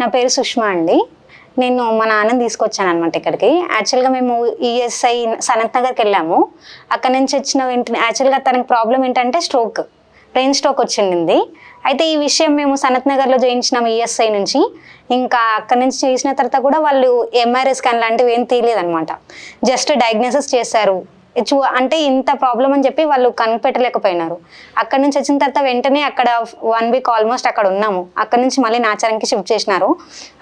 నా పేరు సుష్మా అండి. నేను మా నాన్నని తీసుకొచ్చాను అనమాట ఇక్కడికి. యాక్చువల్గా మేము ఈఎస్ఐ సనత్ నగర్కి వెళ్ళాము. అక్కడ నుంచి వచ్చిన వెంటనే యాక్చువల్గా తనకి ప్రాబ్లం ఏంటంటే బ్రెయిన్ స్ట్రోక్ వచ్చింది. అయితే ఈ విషయం మేము సనత్ నగర్లో చేయించినాము ఈఎస్ఐ నుంచి. ఇంకా అక్కడ నుంచి చేసిన తర్వాత కూడా వాళ్ళు ఎంఆర్ఐ స్కాన్ లాంటివి ఏం తీయలేదన్నమాట. జస్ట్ డయాగ్నోసిస్ చేశారు. అంటే ఇంత ప్రాబ్లం అని చెప్పి వాళ్ళు కనిపెట్టలేకపోయినారు. అక్కడ నుంచి వచ్చిన తర్వాత వెంటనే అక్కడ 1 వీక్ ఆల్మోస్ట్ అక్కడ ఉన్నాము. అక్కడ నుంచి మళ్ళీ నాచారంకి షిఫ్ట్ చేసినారు.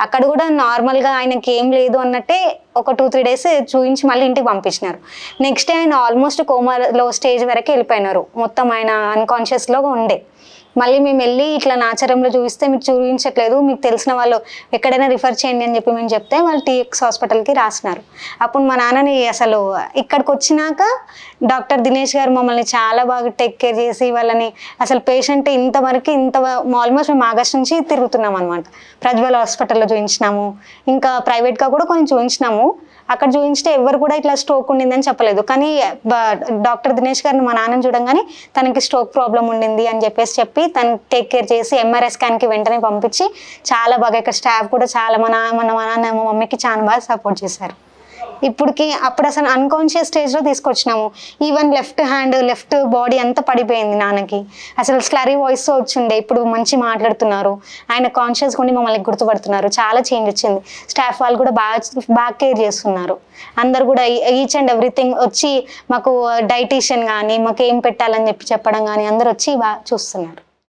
అక్కడ కూడా నార్మల్గా ఆయనకి ఏం లేదు అన్నట్టే ఒక 2-3 డేస్ చూపించి మళ్ళీ ఇంటికి పంపించినారు. నెక్స్ట్ డే ఆయన ఆల్మోస్ట్ కోమాలో స్టేజ్ వరకు వెళ్ళిపోయినారు. మొత్తం ఆయన అన్కాన్షియస్లో ఉండే. మళ్ళీ మేము వెళ్ళి ఇట్లా నాచారంలో చూపిస్తే మీకు చూపించట్లేదు, మీకు తెలిసిన వాళ్ళు ఎక్కడైనా రిఫర్ చేయండి అని చెప్పి మేము చెప్తే వాళ్ళు టీఎక్స్ హాస్పిటల్కి రాసినారు. అప్పుడు మా నాన్నని అసలు ఇక్కడికి వచ్చినాక డాక్టర్ దినేష్ గారు మమ్మల్ని చాలా బాగా టేక్ కేర్ చేసి వాళ్ళని అసలు పేషెంట్ ఇంతవరకు ఆల్మోస్ట్ మేము ఆగస్ట్ నుంచి తిరుగుతున్నాం అనమాట. ప్రజ్వల్ హాస్పిటల్లో చూపించినాము, ఇంకా ప్రైవేట్గా కూడా కొంచెం చూపించినాము. అక్కడ చూపించితే ఎవరు కూడా ఇట్లా స్ట్రోక్ ఉండిందని చెప్పలేదు. కానీ డాక్టర్ దినేష్ గారిని మా నాన్నని చూడంగానే తనకి స్ట్రోక్ ప్రాబ్లం ఉండింది అని చెప్పి తను టేక్ కేర్ చేసి ఎంఆర్ఐ స్కాన్కి వెంటనే పంపించి చాలా బాగా ఇక్కడ స్టాఫ్ కూడా చాలా మా నాన్న మా మమ్మీకి చాలా బాగా సపోర్ట్ చేశారు. అప్పుడు అసలు అన్కాన్షియస్ స్టేజ్లో తీసుకొచ్చినాము. ఈవెన్ లెఫ్ట్ బాడీ అంతా పడిపోయింది నాన్నకి. అసలు స్లరీ వాయిస్ వచ్చిండే, ఇప్పుడు మంచి మాట్లాడుతున్నారు. ఆయన కాన్షియస్గా ఉండి మమ్మల్ని గుర్తుపడుతున్నారు. చాలా చేంజ్ వచ్చింది. స్టాఫ్ వాళ్ళు కూడా బాగా కేర్ చేస్తున్నారు. అందరు కూడా ఈచ్ అండ్ ఎవ్రీథింగ్ వచ్చి మాకు డైటీషియన్ కానీ మాకు ఏం పెట్టాలని చెప్పడం కానీ అందరు వచ్చి బాగా చూస్తున్నారు.